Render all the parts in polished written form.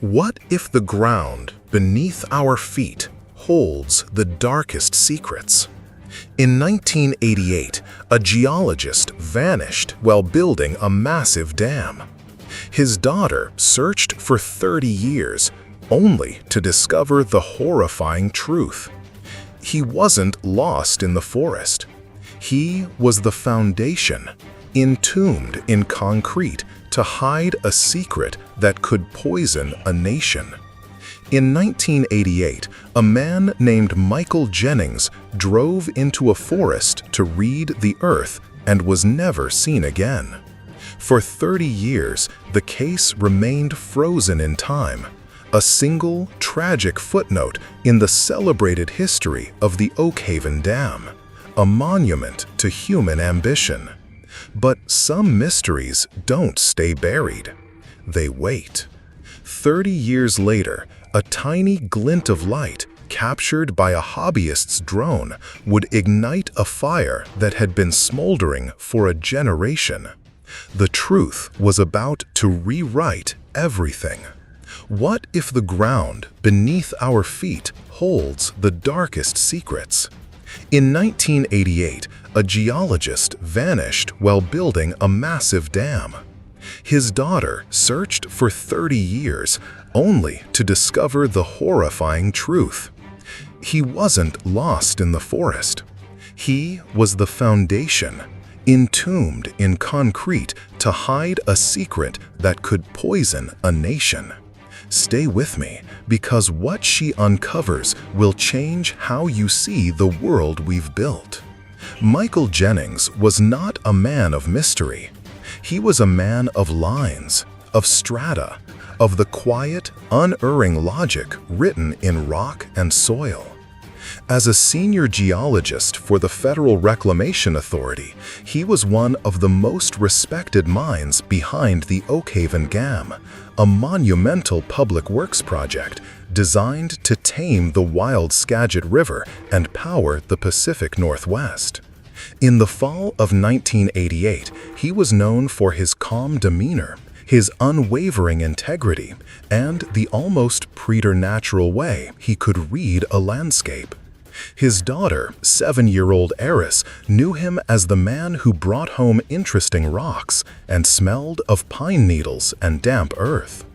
What if the ground beneath our feet holds the darkest secrets? In 1988, a geologist vanished while building a massive dam. His daughter searched for 30 years, only to discover the horrifying truth. He wasn't lost in the forest. He was the foundation, entombed in concrete to hide a secret that could poison a nation. In 1988, a man named Michael Jennings drove into a forest to read the earth and was never seen again. For 30 years, the case remained frozen in time, a single tragic footnote in the celebrated history of the Oakhaven Dam, a monument to human ambition. But some mysteries don't stay buried. They wait. 30 years later, a tiny glint of light captured by a hobbyist's drone would ignite a fire that had been smoldering for a generation. The truth was about to rewrite everything. What if the ground beneath our feet holds the darkest secrets? In 1988, a geologist vanished while building a massive dam. His daughter searched for 30 years, only to discover the horrifying truth. He wasn't lost in the forest. He was the foundation, entombed in concrete to hide a secret that could poison a nation. Stay with me, because what she uncovers will change how you see the world we've built. Michael Jennings was not a man of mystery. He was a man of lines, of strata, of the quiet, unerring logic written in rock and soil. As a senior geologist for the Federal Reclamation Authority, he was one of the most respected minds behind the Oakhaven Dam, a monumental public works project designed to tame the wild Skagit River and power the Pacific Northwest. In the fall of 1988, he was known for his calm demeanor, his unwavering integrity, and the almost preternatural way he could read a landscape. His daughter, 7-year-old Eris, knew him as the man who brought home interesting rocks and smelled of pine needles and damp earth.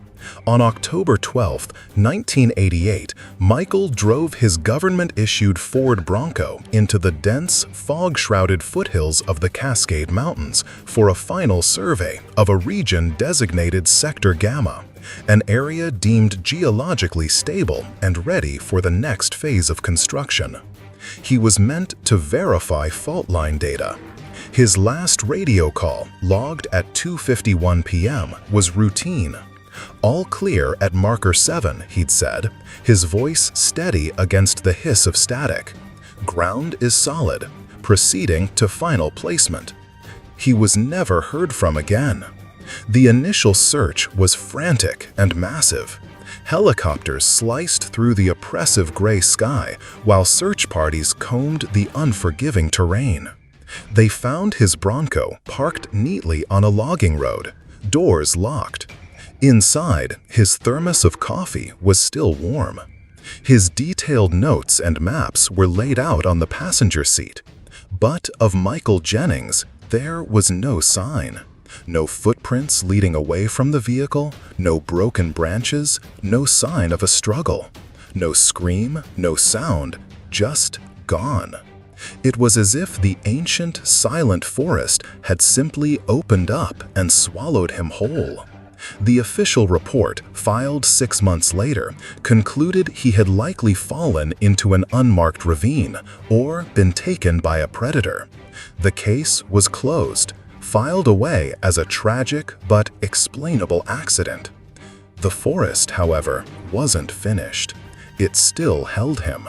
On October 12, 1988, Michael drove his government-issued Ford Bronco into the dense, fog-shrouded foothills of the Cascade Mountains for a final survey of a region designated Sector Gamma, an area deemed geologically stable and ready for the next phase of construction. He was meant to verify fault line data. His last radio call, logged at 2:51 p.m., was routine. "All clear at marker 7, he'd said, his voice steady against the hiss of static. "Ground is solid. Proceeding to final placement." He was never heard from again. The initial search was frantic and massive. Helicopters sliced through the oppressive gray sky while search parties combed the unforgiving terrain. They found his Bronco parked neatly on a logging road, doors locked. Inside, his thermos of coffee was still warm. His detailed notes and maps were laid out on the passenger seat. But of Michael Jennings, there was no sign. No footprints leading away from the vehicle, no broken branches, no sign of a struggle. No scream, no sound, just gone. It was as if the ancient, silent forest had simply opened up and swallowed him whole. The official report, filed 6 months later, concluded he had likely fallen into an unmarked ravine or been taken by a predator. The case was closed, filed away as a tragic but explainable accident. The forest, however, wasn't finished. It still held him.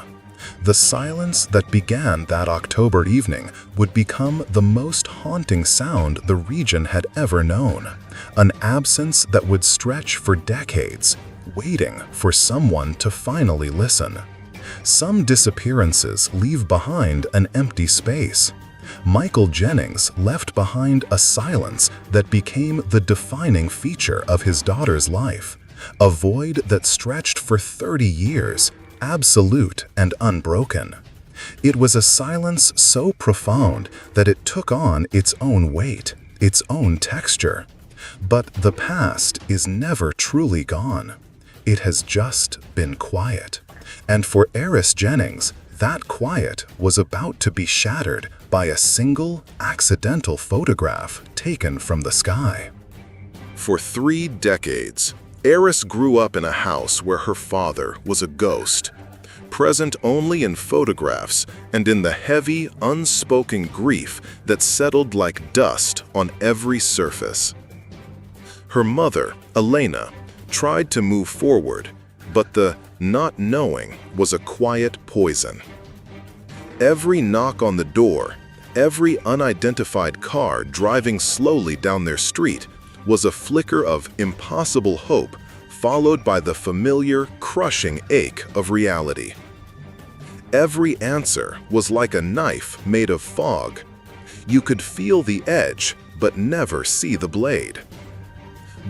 The silence that began that October evening would become the most haunting sound the region had ever known, an absence that would stretch for decades, waiting for someone to finally listen. Some disappearances leave behind an empty space. Michael Jennings left behind a silence that became the defining feature of his daughter's life, a void that stretched for 30 years, absolute and unbroken. It was a silence so profound that it took on its own weight, its own texture. But the past is never truly gone. It has just been quiet. And for Eris Jennings, that quiet was about to be shattered by a single, accidental photograph taken from the sky. For 3 decades, Eris grew up in a house where her father was a ghost, present only in photographs and in the heavy, unspoken grief that settled like dust on every surface. Her mother, Elena, tried to move forward, but the not knowing was a quiet poison. Every knock on the door, every unidentified car driving slowly down their street was a flicker of impossible hope, followed by the familiar, crushing ache of reality. Every answer was like a knife made of fog. You could feel the edge, but never see the blade.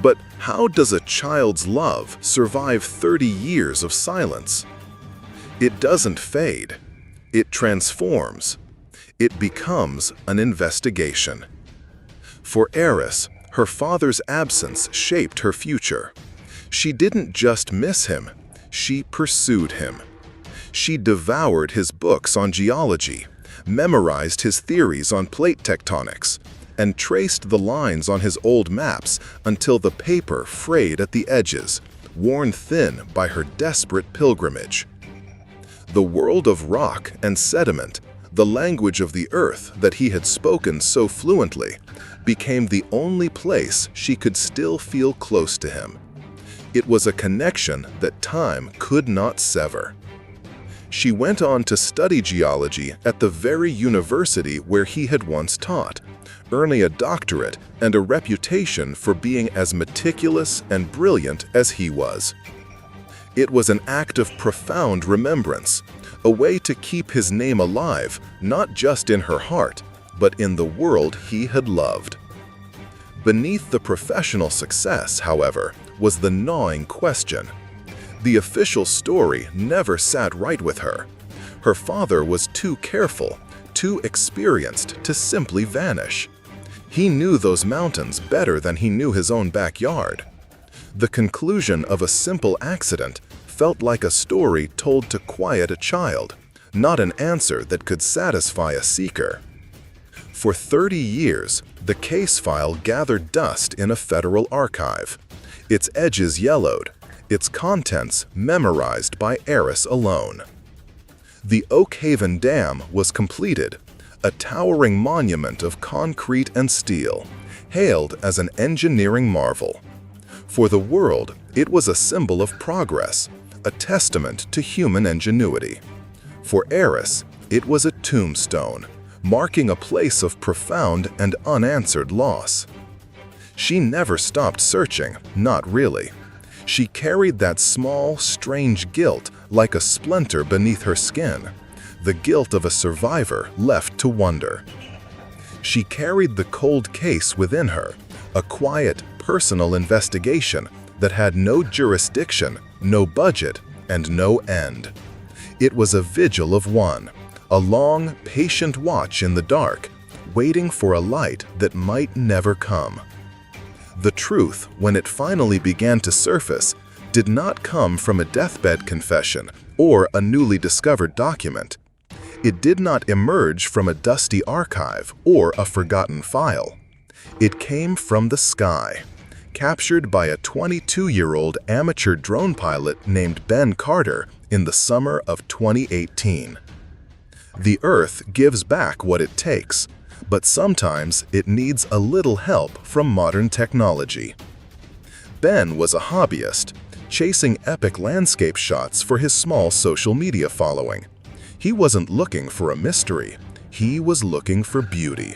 But how does a child's love survive 30 years of silence? It doesn't fade. It transforms. It becomes an investigation. For Eris, her father's absence shaped her future. She didn't just miss him, she pursued him. She devoured his books on geology, memorized his theories on plate tectonics, and traced the lines on his old maps until the paper frayed at the edges, worn thin by her desperate pilgrimage. The world of rock and sediment, the language of the earth that he had spoken so fluently, became the only place she could still feel close to him. It was a connection that time could not sever. She went on to study geology at the very university where he had once taught, earning a doctorate and a reputation for being as meticulous and brilliant as he was. It was an act of profound remembrance, a way to keep his name alive, not just in her heart, but in the world he had loved. Beneath the professional success, however, was the gnawing question. The official story never sat right with her. Her father was too careful, too experienced to simply vanish. He knew those mountains better than he knew his own backyard. The conclusion of a simple accident felt like a story told to quiet a child, not an answer that could satisfy a seeker. For 30 years, the case file gathered dust in a federal archive, its edges yellowed, its contents memorized by Eris alone. The Oakhaven Dam was completed, a towering monument of concrete and steel, hailed as an engineering marvel. For the world, it was a symbol of progress, a testament to human ingenuity. For Eris, it was a tombstone, marking a place of profound and unanswered loss. She never stopped searching, not really. She carried that small, strange guilt like a splinter beneath her skin, the guilt of a survivor left to wonder. She carried the cold case within her, a quiet, personal investigation that had no jurisdiction, no budget, and no end. It was a vigil of one, a long, patient watch in the dark, waiting for a light that might never come. The truth, when it finally began to surface, did not come from a deathbed confession or a newly discovered document. It did not emerge from a dusty archive or a forgotten file. It came from the sky, captured by a 22-year-old amateur drone pilot named Ben Carter in the summer of 2018. The Earth gives back what it takes, but sometimes it needs a little help from modern technology. Ben was a hobbyist, chasing epic landscape shots for his small social media following. He wasn't looking for a mystery, he was looking for beauty.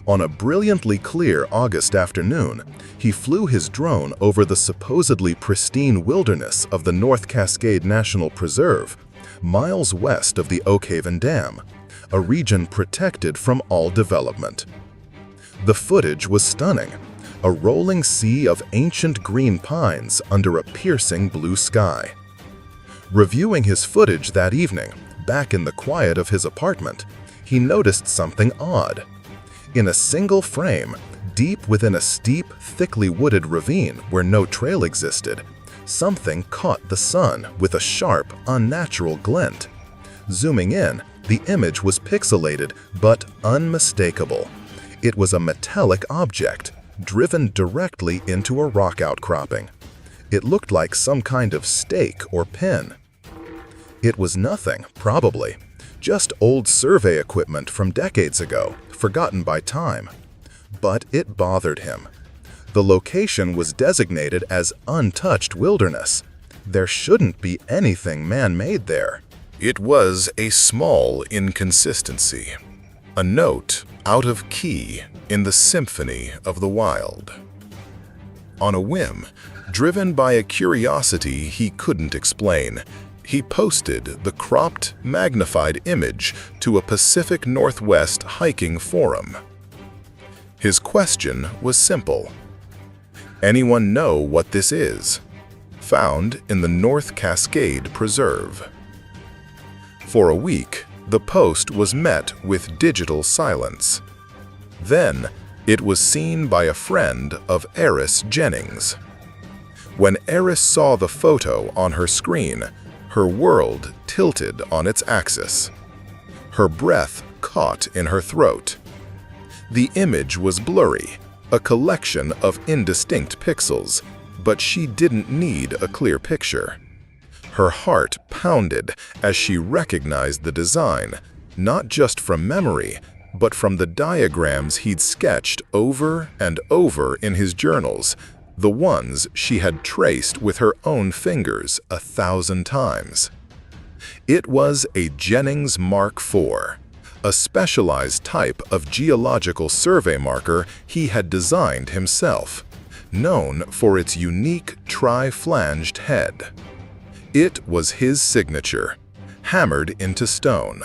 On a brilliantly clear August afternoon, he flew his drone over the supposedly pristine wilderness of the North Cascade National Preserve, miles west of the Oakhaven Dam, a region protected from all development. The footage was stunning, a rolling sea of ancient green pines under a piercing blue sky. Reviewing his footage that evening, back in the quiet of his apartment, he noticed something odd. In a single frame, deep within a steep, thickly wooded ravine where no trail existed, something caught the sun with a sharp, unnatural glint. Zooming in, the image was pixelated but unmistakable. It was a metallic object, driven directly into a rock outcropping. It looked like some kind of stake or pin. It was nothing, probably, just old survey equipment from decades ago, forgotten by time. But it bothered him. The location was designated as untouched wilderness. There shouldn't be anything man-made there. It was a small inconsistency, a note out of key in the symphony of the wild. On a whim, driven by a curiosity he couldn't explain, he posted the cropped, magnified image to a Pacific Northwest hiking forum. His question was simple. Anyone know what this is? Found in the North Cascade Preserve. For a week, the post was met with digital silence. Then, it was seen by a friend of Eris Jennings. When Eris saw the photo on her screen, her world tilted on its axis. Her breath caught in her throat. The image was blurry, a collection of indistinct pixels, but she didn't need a clear picture. Her heart pounded as she recognized the design, not just from memory, but from the diagrams he'd sketched over and over in his journals, the ones she had traced with her own fingers 1,000 times. It was a Jennings Mark IV, a specialized type of geological survey marker he had designed himself, known for its unique tri-flanged head. It was his signature, hammered into stone.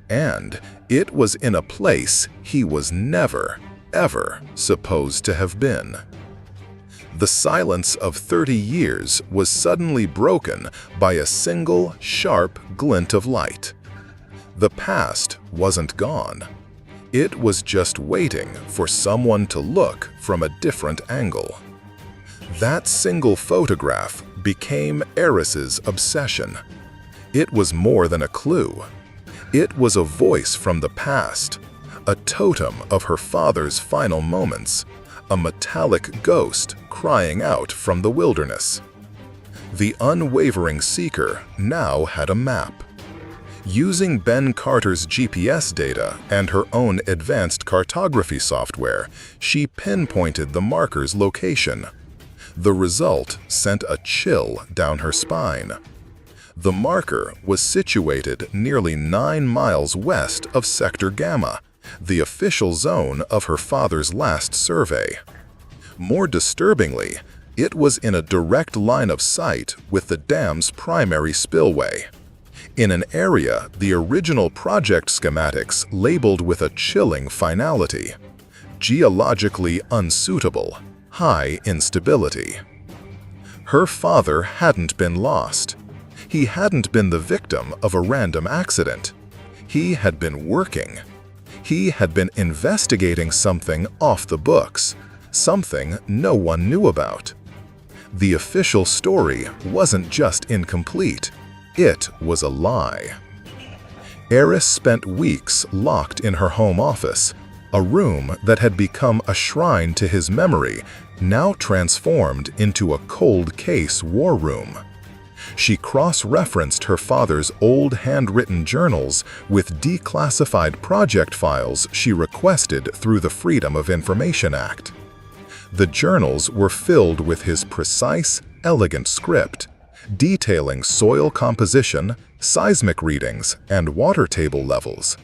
And it was in a place he was never, ever supposed to have been. The silence of 30 years was suddenly broken by a single, sharp glint of light. The past wasn't gone. It was just waiting for someone to look from a different angle. That single photograph became Eris's obsession. It was more than a clue. It was a voice from the past, a totem of her father's final moments, a metallic ghost crying out from the wilderness. The unwavering seeker now had a map. Using Ben Carter's GPS data and her own advanced cartography software, she pinpointed the marker's location. The result sent a chill down her spine. The marker was situated nearly 9 miles west of Sector Gamma, the official zone of her father's last survey. More disturbingly, it was in a direct line of sight with the dam's primary spillway. In an area the original project schematics labeled with a chilling finality: geologically unsuitable, high instability. Her father hadn't been lost. He hadn't been the victim of a random accident. He had been working. He had been investigating something off the books, something no one knew about. The official story wasn't just incomplete, it was a lie. Eris spent weeks locked in her home office, a room that had become a shrine to his memory, now transformed into a cold case war room. She cross-referenced her father's old handwritten journals with declassified project files she requested through the Freedom of Information Act. The journals were filled with his precise, elegant script, detailing soil composition, seismic readings, and water table levels.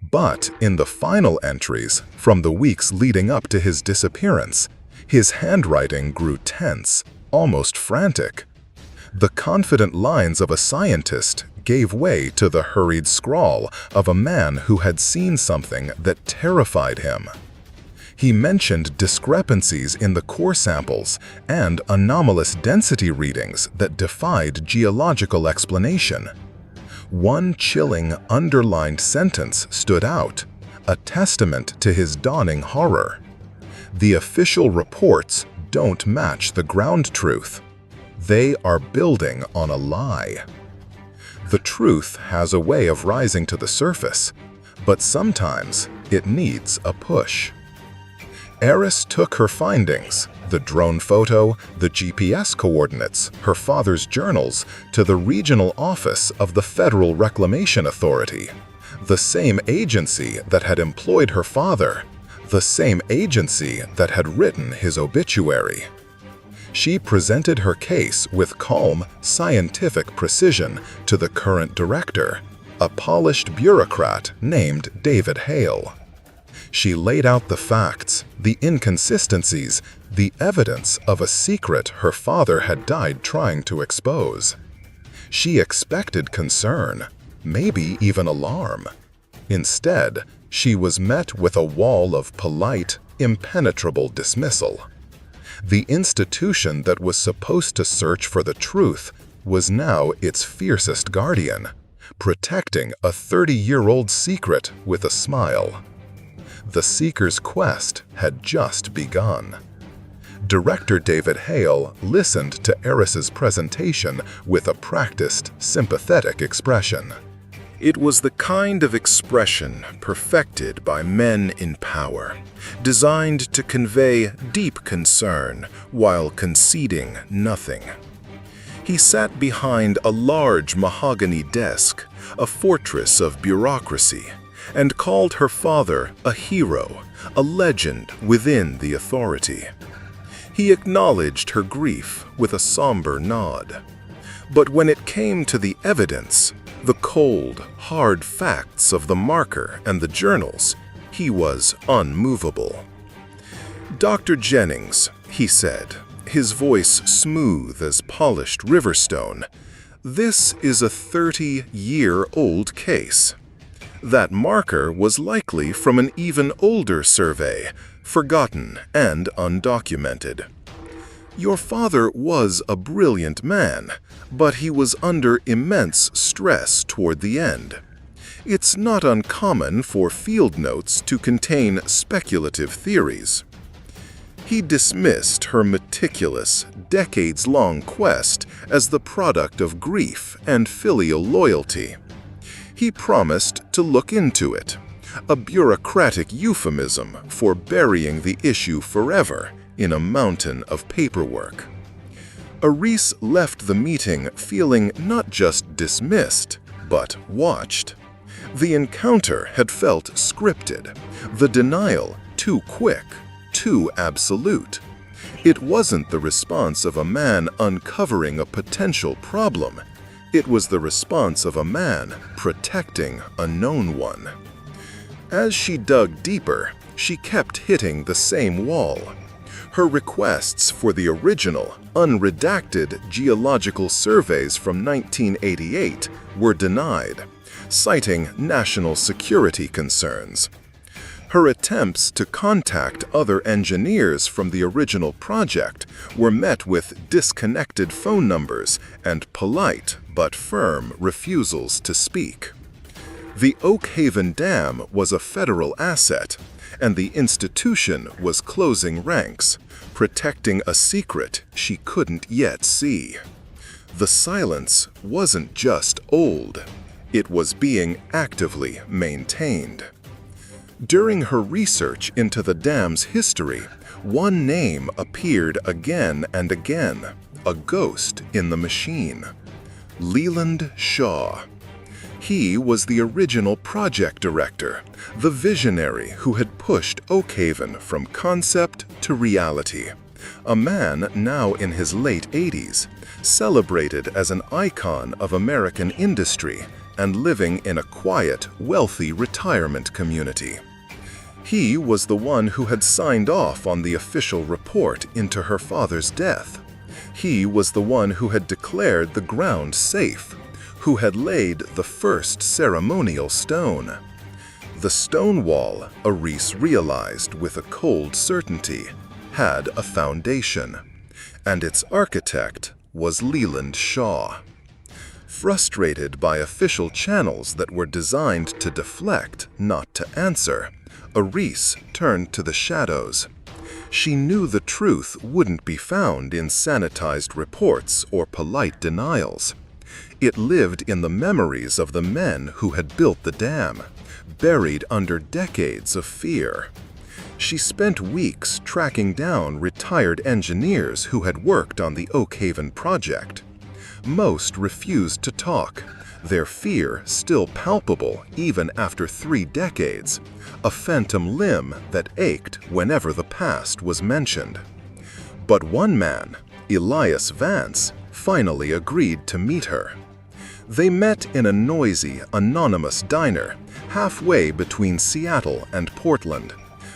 But in the final entries, from the weeks leading up to his disappearance, his handwriting grew tense, almost frantic. The confident lines of a scientist gave way to the hurried scrawl of a man who had seen something that terrified him. He mentioned discrepancies in the core samples and anomalous density readings that defied geological explanation. One chilling underlined sentence stood out, a testament to his dawning horror. The official reports don't match the ground truth. They are building on a lie. The truth has a way of rising to the surface, but sometimes it needs a push. Eris took her findings, the drone photo, the GPS coordinates, her father's journals, to the regional office of the Federal Reclamation Authority, the same agency that had employed her father, the same agency that had written his obituary. She presented her case with calm, scientific precision to the current director, a polished bureaucrat named David Hale. She laid out the facts, the inconsistencies, the evidence of a secret her father had died trying to expose. She expected concern, maybe even alarm. Instead, she was met with a wall of polite, impenetrable dismissal. The institution that was supposed to search for the truth was now its fiercest guardian, protecting a 30-year-old secret with a smile. The seeker's quest had just begun. Director David Hale listened to Eris's presentation with a practiced, sympathetic expression. It was the kind of expression perfected by men in power, designed to convey deep concern while conceding nothing. He sat behind a large mahogany desk, a fortress of bureaucracy, and called her father a hero, a legend within the authority. He acknowledged her grief with a somber nod. But when it came to the evidence, the cold, hard facts of the marker and the journals, he was unmovable. "Dr. Jennings," he said, his voice smooth as polished riverstone, "this is a 30-year-old case. That marker was likely from an even older survey, forgotten and undocumented. Your father was a brilliant man, but he was under immense stress toward the end. It's not uncommon for field notes to contain speculative theories." He dismissed her meticulous, decades-long quest as the product of grief and filial loyalty. He promised to look into it, a bureaucratic euphemism for burying the issue forever in a mountain of paperwork. Eris left the meeting feeling not just dismissed, but watched. The encounter had felt scripted, the denial too quick, too absolute. It wasn't the response of a man uncovering a potential problem. It was the response of a man protecting a known one. As she dug deeper, she kept hitting the same wall. Her requests for the original, unredacted geological surveys from 1988 were denied, citing national security concerns. Her attempts to contact other engineers from the original project were met with disconnected phone numbers and polite but firm refusals to speak. The Oak Haven Dam was a federal asset, and the institution was closing ranks, protecting a secret she couldn't yet see. The silence wasn't just old, it was being actively maintained. During her research into the dam's history, one name appeared again and again, a ghost in the machine: Leland Shaw. He was the original project director, the visionary who had pushed Oak Haven from concept to reality. A man now in his late 80s, celebrated as an icon of American industry and living in a quiet, wealthy retirement community. He was the one who had signed off on the official report into her father's death. He was the one who had declared the ground safe, who had laid the first ceremonial stone. The stone wall, Aris realized with a cold certainty, had a foundation, and its architect was Leland Shaw. Frustrated by official channels that were designed to deflect, not to answer, Aris turned to the shadows. She knew the truth wouldn't be found in sanitized reports or polite denials. It lived in the memories of the men who had built the dam, buried under decades of fear. She spent weeks tracking down retired engineers who had worked on the Oak Haven project. Most refused to talk, their fear still palpable even after 3 decades, a phantom limb that ached whenever the past was mentioned. But one man, Elias Vance, finally agreed to meet her. They met in a noisy, anonymous diner halfway between Seattle and Portland,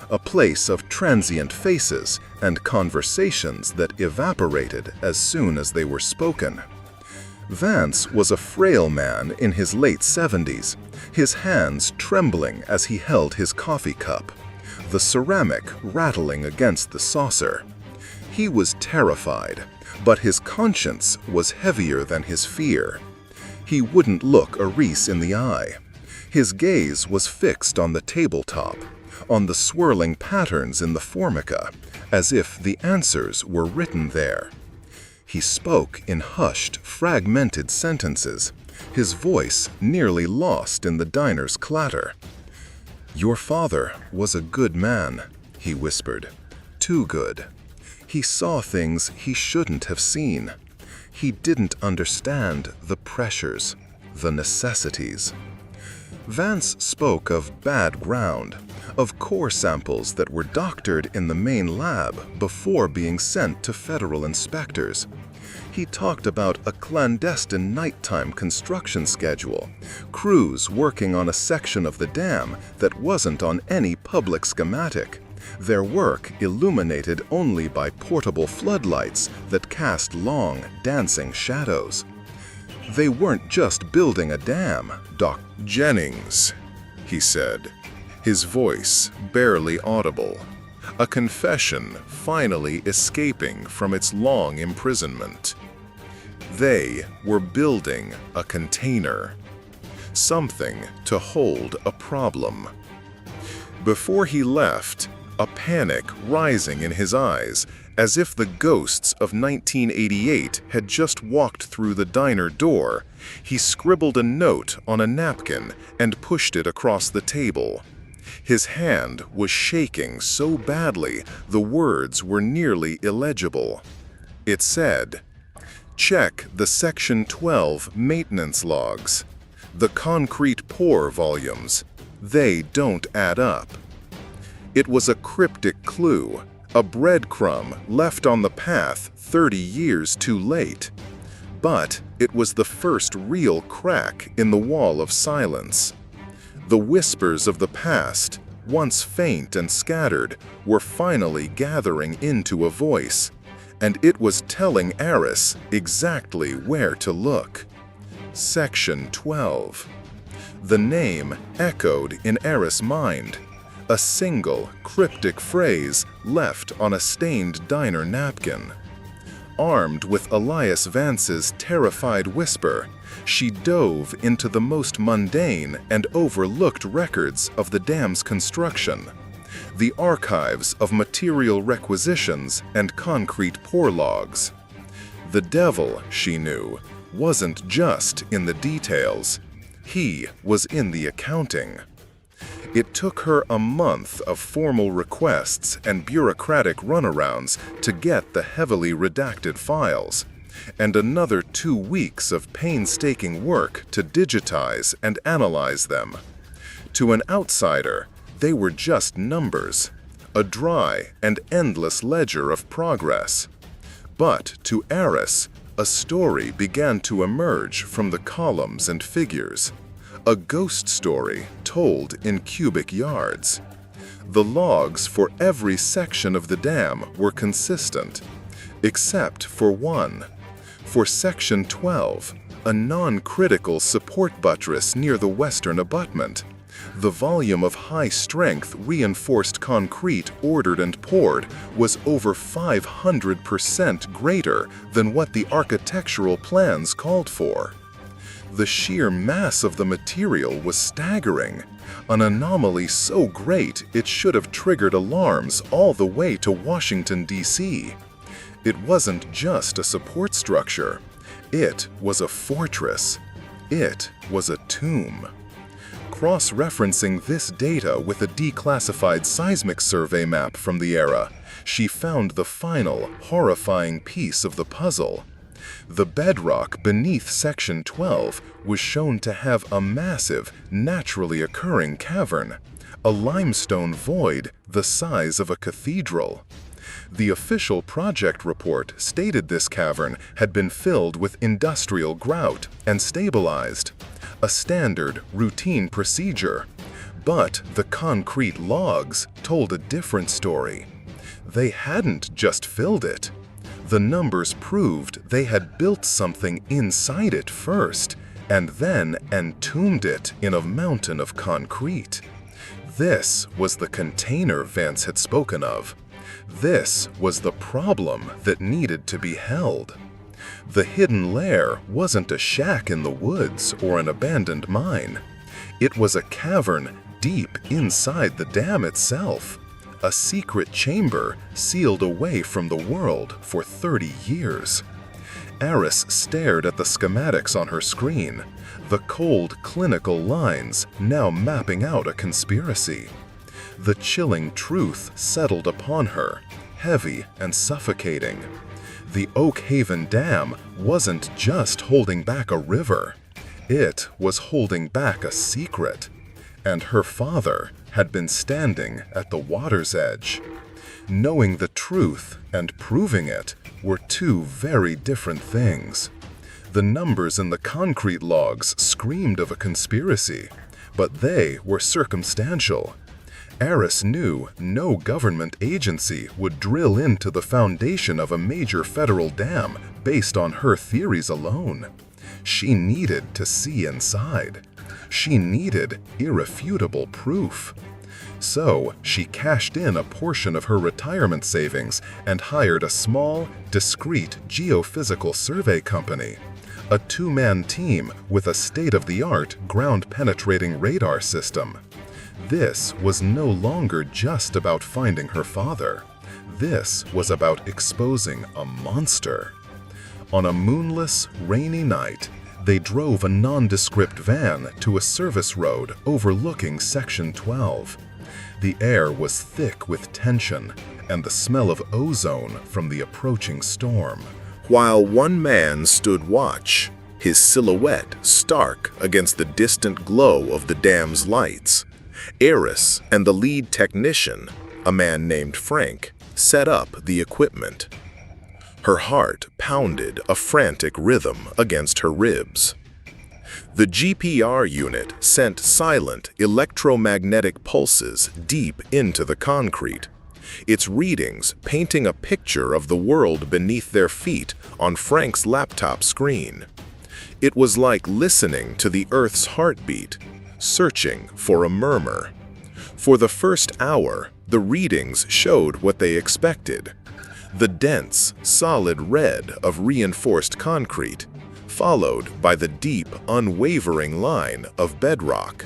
a place of transient faces and conversations that evaporated as soon as they were spoken. Vance was a frail man in his late 70s, his hands trembling as he held his coffee cup, the ceramic rattling against the saucer. He was terrified, but his conscience was heavier than his fear. He wouldn't look Aris in the eye. His gaze was fixed on the tabletop, on the swirling patterns in the formica, as if the answers were written there. He spoke in hushed, fragmented sentences, his voice nearly lost in the diner's clatter. "Your father was a good man," he whispered. "Too good. He saw things he shouldn't have seen. He didn't understand the pressures, the necessities." Vance spoke of bad ground, of core samples that were doctored in the main lab before being sent to federal inspectors. He talked about a clandestine nighttime construction schedule, crews working on a section of the dam that wasn't on any public schematic, their work illuminated only by portable floodlights that cast long, dancing shadows. They weren't just building a dam, Doc "Jennings," he said, his voice barely audible, a confession finally escaping from its long imprisonment. They were building a container, something to hold a problem. Before he left, a panic rising in his eyes, as if the ghosts of 1988 had just walked through the diner door, he scribbled a note on a napkin and pushed it across the table. His hand was shaking so badly the words were nearly illegible. It said, "Check the Section 12 maintenance logs. The concrete pour volumes. They don't add up." It was a cryptic clue, a breadcrumb left on the path 30 years too late. But it was the first real crack in the wall of silence. The whispers of the past, once faint and scattered, were finally gathering into a voice, and it was telling Aris exactly where to look. Section 12. The name echoed in Aris' mind, a single cryptic phrase left on a stained diner napkin. Armed with Elias Vance's terrified whisper, she dove into the most mundane and overlooked records of the dam's construction, the archives of material requisitions and concrete pour logs. The devil, she knew, wasn't just in the details. He was in the accounting. It took her a month of formal requests and bureaucratic runarounds to get the heavily redacted files, and another 2 weeks of painstaking work to digitize and analyze them. To an outsider, they were just numbers, a dry and endless ledger of progress. But to Aris, a story began to emerge from the columns and figures. A ghost story told in cubic yards. The logs for every section of the dam were consistent, except for one. For Section 12, a non-critical support buttress near the western abutment, The volume of high-strength, reinforced concrete ordered and poured was over 500% greater than what the architectural plans called for. The sheer mass of the material was staggering, an anomaly so great it should have triggered alarms all the way to Washington, D.C. It wasn't just a support structure. It was a fortress. It was a tomb. Cross-referencing this data with a declassified seismic survey map from the era, she found the final, horrifying piece of the puzzle. The bedrock beneath Section 12 was shown to have a massive, naturally occurring cavern, a limestone void the size of a cathedral. The official project report stated this cavern had been filled with industrial grout and stabilized, a standard, routine procedure. But the concrete logs told a different story. They hadn't just filled it. The numbers proved they had built something inside it first, and then entombed it in a mountain of concrete. This was the container Vance had spoken of. This was the problem that needed to be held. The hidden lair wasn't a shack in the woods or an abandoned mine. It was a cavern deep inside the dam itself, a secret chamber sealed away from the world for 30 years. Eris stared at the schematics on her screen, the cold, clinical lines now mapping out a conspiracy. The chilling truth settled upon her, heavy and suffocating. The Oak Haven Dam wasn't just holding back a river. It was holding back a secret. And her father had been standing at the water's edge. Knowing the truth and proving it were two very different things. The numbers in the concrete logs screamed of a conspiracy, but they were circumstantial. Eris knew no government agency would drill into the foundation of a major federal dam based on her theories alone. She needed to see inside. She needed irrefutable proof. So she cashed in a portion of her retirement savings and hired a small, discreet geophysical survey company, a two-man team with a state-of-the-art ground-penetrating radar system. This was no longer just about finding her father. This was about exposing a monster. On a moonless, rainy night, they drove a nondescript van to a service road overlooking Section 12. The air was thick with tension and the smell of ozone from the approaching storm. While one man stood watch, his silhouette stark against the distant glow of the dam's lights, Eris and the lead technician, a man named Frank, set up the equipment. Her heart pounded a frantic rhythm against her ribs. The GPR unit sent silent electromagnetic pulses deep into the concrete, its readings painting a picture of the world beneath their feet on Frank's laptop screen. It was like listening to the Earth's heartbeat, searching for a murmur. For the first hour, the readings showed what they expected: the dense, solid red of reinforced concrete, followed by the deep, unwavering line of bedrock.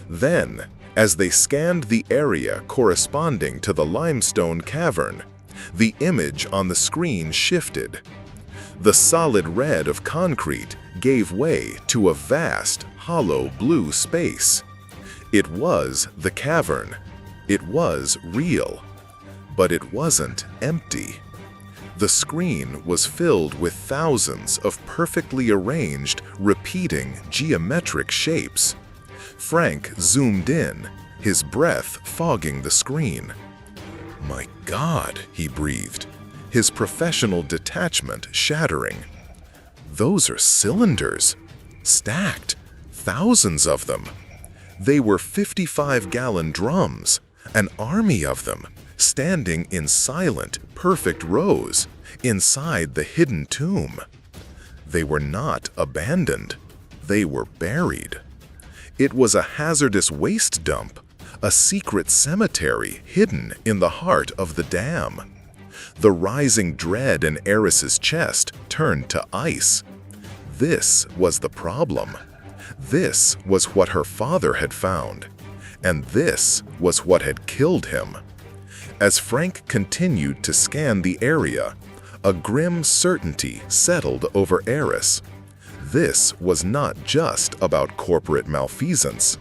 Then, as they scanned the area corresponding to the limestone cavern, the image on the screen shifted. The solid red of concrete gave way to a vast, hollow blue space. It was the cavern. It was real. But it wasn't empty. The screen was filled with thousands of perfectly arranged, repeating geometric shapes. Frank zoomed in, his breath fogging the screen. "My God," he breathed, his professional detachment shattering. "Those are cylinders, stacked, thousands of them. They were 55-gallon drums, an army of them, standing in silent, perfect rows inside the hidden tomb. They were not abandoned. They were buried. It was a hazardous waste dump, a secret cemetery hidden in the heart of the dam. The rising dread in Eris's chest turned to ice. This was the problem. This was what her father had found, and this was what had killed him. As Frank continued to scan the area, a grim certainty settled over Eris. This was not just about corporate malfeasance.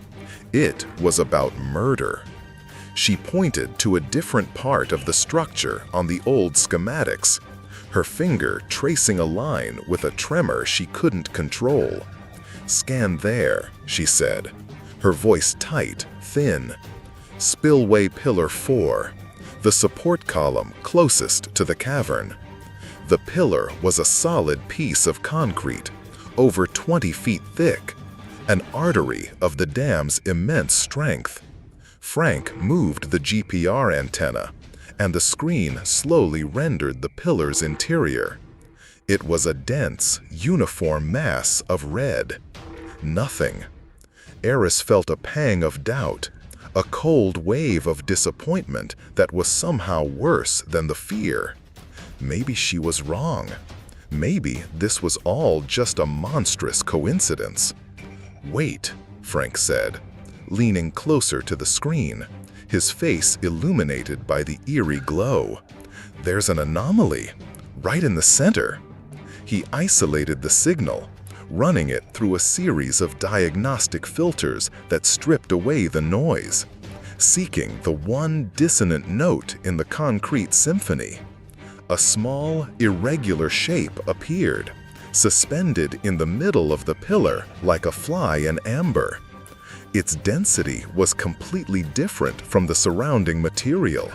It was about murder. She pointed to a different part of the structure on the old schematics, her finger tracing a line with a tremor she couldn't control. "Scan there," she said, her voice tight, thin. "Spillway Pillar 4, the support column closest to the cavern." The pillar was a solid piece of concrete, over 20 feet thick, an artery of the dam's immense strength. Frank moved the GPR antenna, and the screen slowly rendered the pillar's interior. It was a dense, uniform mass of red. Nothing. Eris felt a pang of doubt, a cold wave of disappointment that was somehow worse than the fear. Maybe she was wrong. Maybe this was all just a monstrous coincidence. "Wait," Frank said, leaning closer to the screen, his face illuminated by the eerie glow. "There's an anomaly, right in the center." He isolated the signal, running it through a series of diagnostic filters that stripped away the noise, seeking the one dissonant note in the concrete symphony. A small, irregular shape appeared, suspended in the middle of the pillar like a fly in amber. Its density was completely different from the surrounding material.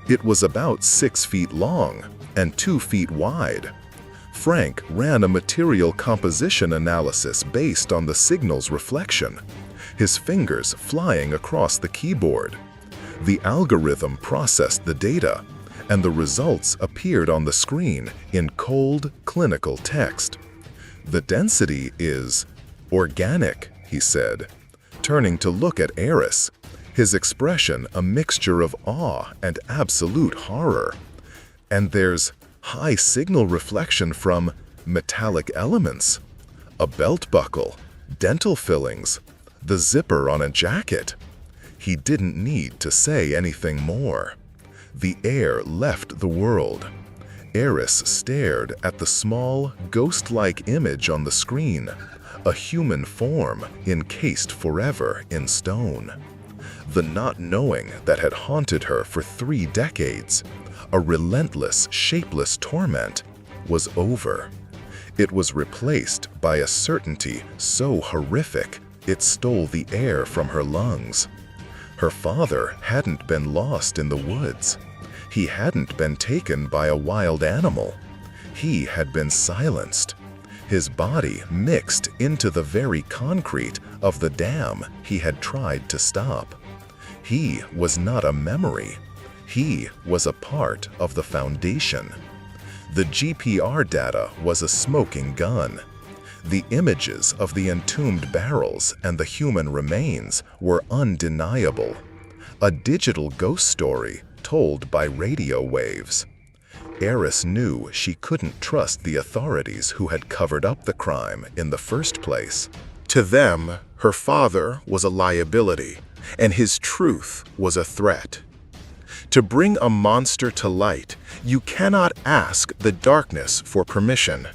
It was about 6 feet long and 2 feet wide. Frank ran a material composition analysis based on the signal's reflection, his fingers flying across the keyboard. The algorithm processed the data, and the results appeared on the screen in cold, clinical text. "The density is organic," he said, turning to look at Eris, his expression a mixture of awe and absolute horror. "And there's high signal reflection from metallic elements, a belt buckle, dental fillings, the zipper on a jacket." He didn't need to say anything more. The air left the world. Eris stared at the small, ghost-like image on the screen, a human form encased forever in stone. The not knowing that had haunted her for 3 decades, a relentless, shapeless torment, was over. It was replaced by a certainty so horrific it stole the air from her lungs. Her father hadn't been lost in the woods. He hadn't been taken by a wild animal. He had been silenced. His body mixed into the very concrete of the dam he had tried to stop. He was not a memory. He was a part of the foundation. The GPR data was a smoking gun. The images of the entombed barrels and the human remains were undeniable. A digital ghost story told by radio waves. Eris knew she couldn't trust the authorities who had covered up the crime in the first place. To them, her father was a liability, and his truth was a threat. To bring a monster to light, you cannot ask the darkness for permission.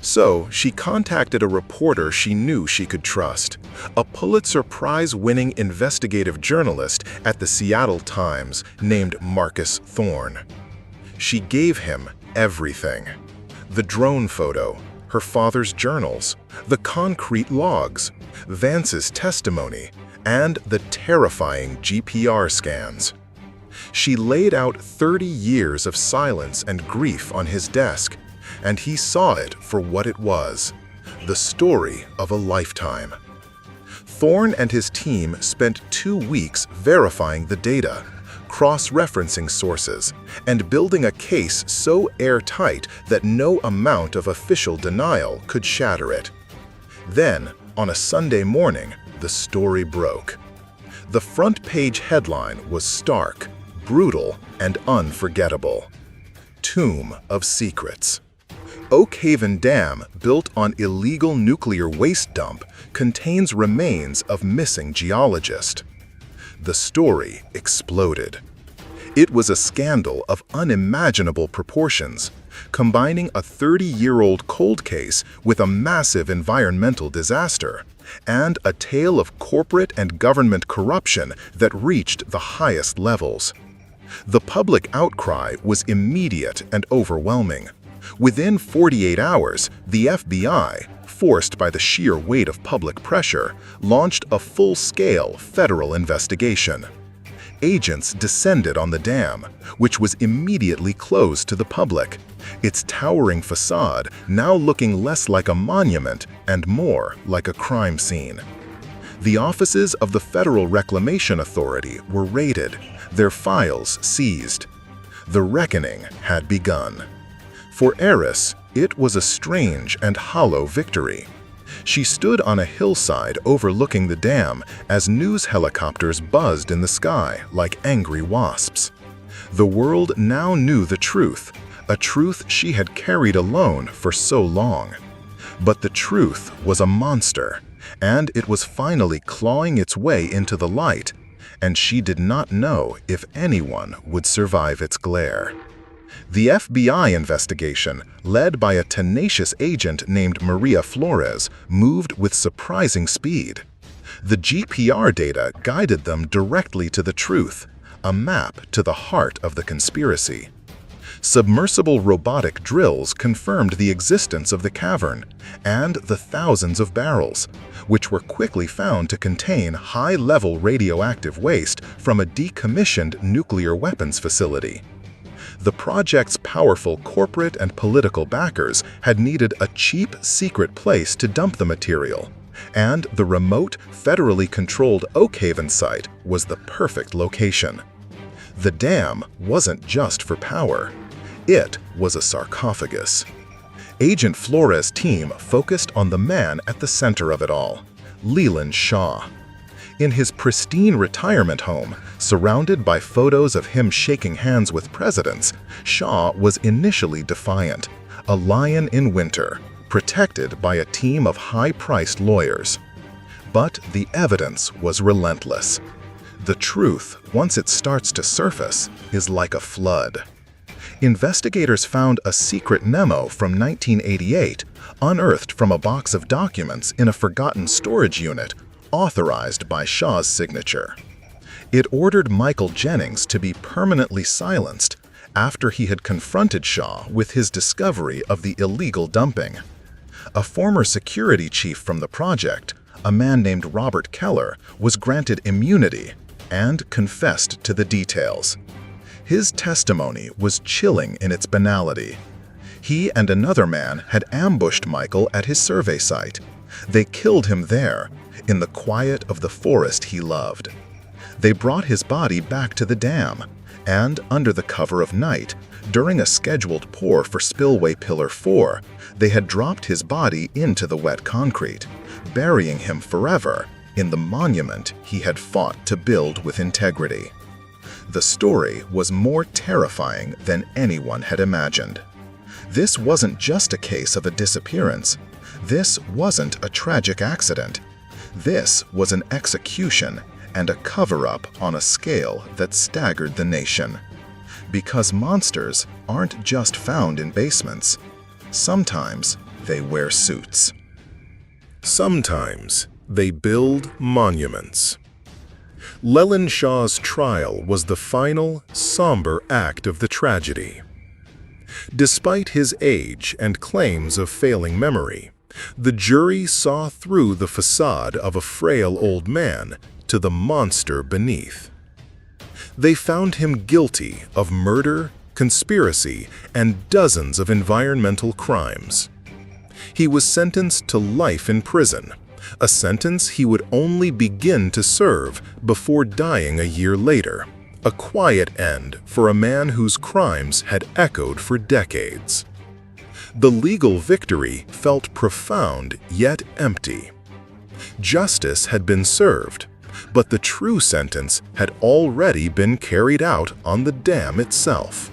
So she contacted a reporter she knew she could trust, a Pulitzer Prize-winning investigative journalist at the Seattle Times named Marcus Thorne. She gave him everything: the drone photo, her father's journals, the concrete logs, Vance's testimony, and the terrifying GPR scans. She laid out 30 years of silence and grief on his desk, and he saw it for what it was: the story of a lifetime. Thorne and his team spent 2 weeks verifying the data, cross-referencing sources, and building a case so airtight that no amount of official denial could shatter it. Then, on a Sunday morning, the story broke. The front-page headline was stark, brutal, and unforgettable. Tomb of Secrets. Oak Haven Dam, built on illegal nuclear waste dump, contains remains of missing geologist. The story exploded. It was a scandal of unimaginable proportions, combining a 30-year-old cold case with a massive environmental disaster, and a tale of corporate and government corruption that reached the highest levels. The public outcry was immediate and overwhelming. Within 48 hours, the FBI, forced by the sheer weight of public pressure, launched a full-scale federal investigation. Agents descended on the dam, which was immediately closed to the public, its towering facade now looking less like a monument and more like a crime scene. The offices of the Federal Reclamation Authority were raided, their files seized. The reckoning had begun. For Eris, it was a strange and hollow victory. She stood on a hillside overlooking the dam as news helicopters buzzed in the sky like angry wasps. The world now knew the truth, a truth she had carried alone for so long. But the truth was a monster, and it was finally clawing its way into the light, and she did not know if anyone would survive its glare. The FBI investigation, led by a tenacious agent named Maria Flores, moved with surprising speed. The GPR data guided them directly to the truth, a map to the heart of the conspiracy. Submersible robotic drills confirmed the existence of the cavern and the thousands of barrels, which were quickly found to contain high-level radioactive waste from a decommissioned nuclear weapons facility. The project's powerful corporate and political backers had needed a cheap, secret place to dump the material, and the remote, federally controlled Oak Haven site was the perfect location. The dam wasn't just for power. It was a sarcophagus. Agent Flores' team focused on the man at the center of it all, Leland Shaw. In his pristine retirement home, surrounded by photos of him shaking hands with presidents, Shaw was initially defiant, a lion in winter, protected by a team of high-priced lawyers. But the evidence was relentless. The truth, once it starts to surface, is like a flood. Investigators found a secret memo from 1988, unearthed from a box of documents in a forgotten storage unit, authorized by Shaw's signature. It ordered Michael Jennings to be permanently silenced after he had confronted Shaw with his discovery of the illegal dumping. A former security chief from the project, a man named Robert Keller, was granted immunity and confessed to the details. His testimony was chilling in its banality. He and another man had ambushed Michael at his survey site. They killed him there, in the quiet of the forest he loved. They brought his body back to the dam, and under the cover of night, during a scheduled pour for Spillway Pillar 4, they had dropped his body into the wet concrete, burying him forever in the monument he had fought to build with integrity. The story was more terrifying than anyone had imagined. This wasn't just a case of a disappearance. This wasn't a tragic accident. This was an execution and a cover-up on a scale that staggered the nation. Because monsters aren't just found in basements. Sometimes they wear suits. Sometimes they build monuments. Leland Shaw's trial was the final, somber act of the tragedy. Despite his age and claims of failing memory, the jury saw through the facade of a frail old man to the monster beneath. They found him guilty of murder, conspiracy, and dozens of environmental crimes. He was sentenced to life in prison, a sentence he would only begin to serve before dying a year later, a quiet end for a man whose crimes had echoed for decades. The legal victory felt profound yet empty. Justice had been served, but the true sentence had already been carried out on the dam itself.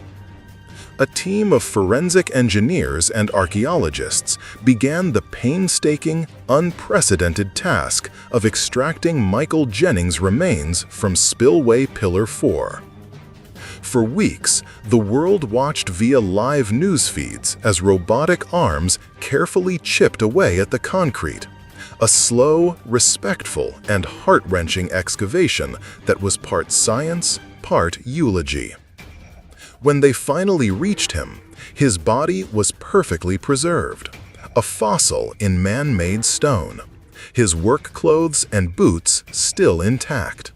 A team of forensic engineers and archaeologists began the painstaking, unprecedented task of extracting Michael Jennings' remains from Spillway Pillar 4. For weeks, the world watched via live news feeds as robotic arms carefully chipped away at the concrete, a slow, respectful, and heart-wrenching excavation that was part science, part eulogy. When they finally reached him, his body was perfectly preserved, a fossil in man-made stone, his work clothes and boots still intact.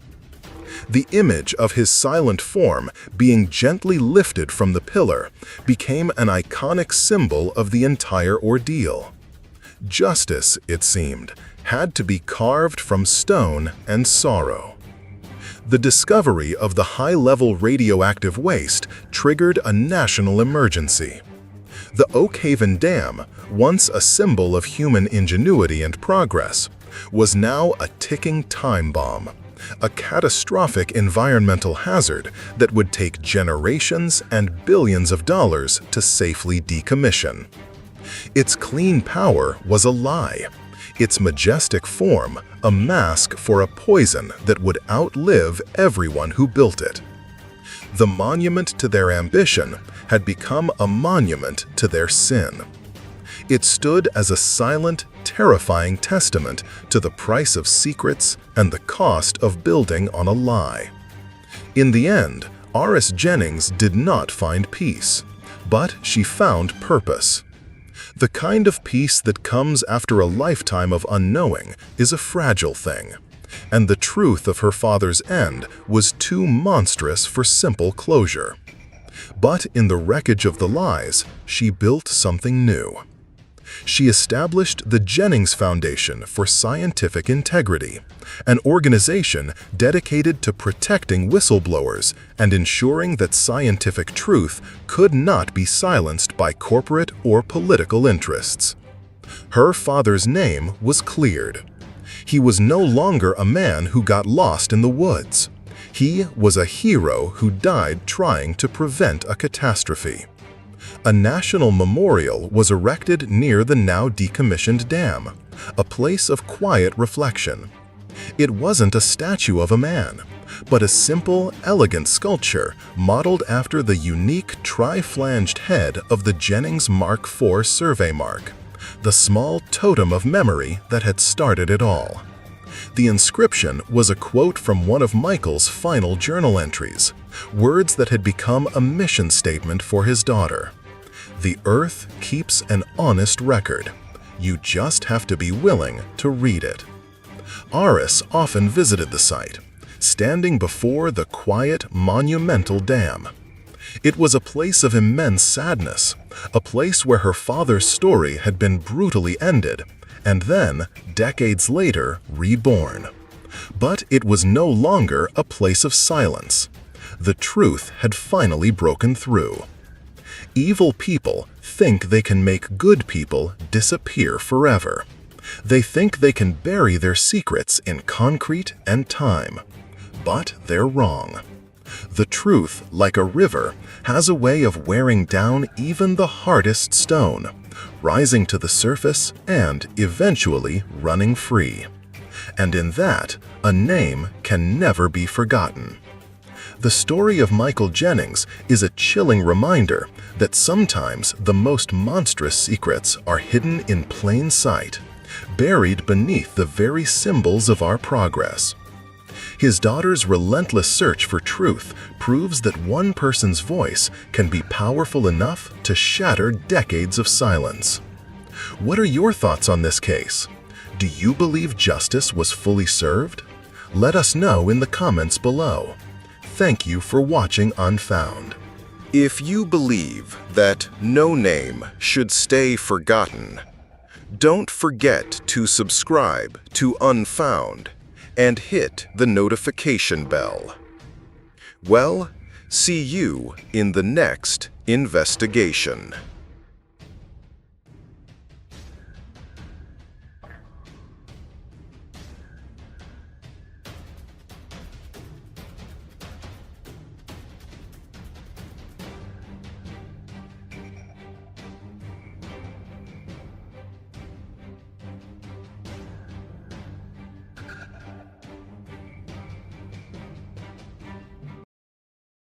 The image of his silent form being gently lifted from the pillar became an iconic symbol of the entire ordeal. Justice, it seemed, had to be carved from stone and sorrow. The discovery of the high-level radioactive waste triggered a national emergency. The Oak Haven Dam, once a symbol of human ingenuity and progress, was now a ticking time bomb, a catastrophic environmental hazard that would take generations and billions of dollars to safely decommission. Its clean power was a lie, its majestic form a mask for a poison that would outlive everyone who built it. The monument to their ambition had become a monument to their sin. It stood as a silent, terrifying testament to the price of secrets and the cost of building on a lie. In the end, Iris Jennings did not find peace, but she found purpose. The kind of peace that comes after a lifetime of unknowing is a fragile thing, and the truth of her father's end was too monstrous for simple closure. But in the wreckage of the lies, she built something new. She established the Jennings Foundation for Scientific Integrity, an organization dedicated to protecting whistleblowers and ensuring that scientific truth could not be silenced by corporate or political interests. Her father's name was cleared. He was no longer a man who got lost in the woods. He was a hero who died trying to prevent a catastrophe. A national memorial was erected near the now decommissioned dam, a place of quiet reflection. It wasn't a statue of a man, but a simple, elegant sculpture modeled after the unique tri-flanged head of the Jennings Mark IV survey mark, the small totem of memory that had started it all. The inscription was a quote from one of Michael's final journal entries, words that had become a mission statement for his daughter. The earth keeps an honest record. You just have to be willing to read it. Iris often visited the site, standing before the quiet, monumental dam. It was a place of immense sadness, a place where her father's story had been brutally ended, and then, decades later, reborn. But it was no longer a place of silence. The truth had finally broken through. Evil people think they can make good people disappear forever. They think they can bury their secrets in concrete and time. But they're wrong. The truth, like a river, has a way of wearing down even the hardest stone, rising to the surface and eventually running free. And in that, a name can never be forgotten. The story of Michael Jennings is a chilling reminder that sometimes the most monstrous secrets are hidden in plain sight, buried beneath the very symbols of our progress. His daughter's relentless search for truth proves that one person's voice can be powerful enough to shatter decades of silence. What are your thoughts on this case? Do you believe justice was fully served? Let us know in the comments below. Thank you for watching Unfound. If you believe that no name should stay forgotten, don't forget to subscribe to Unfound and hit the notification bell. Well, see you in the next investigation.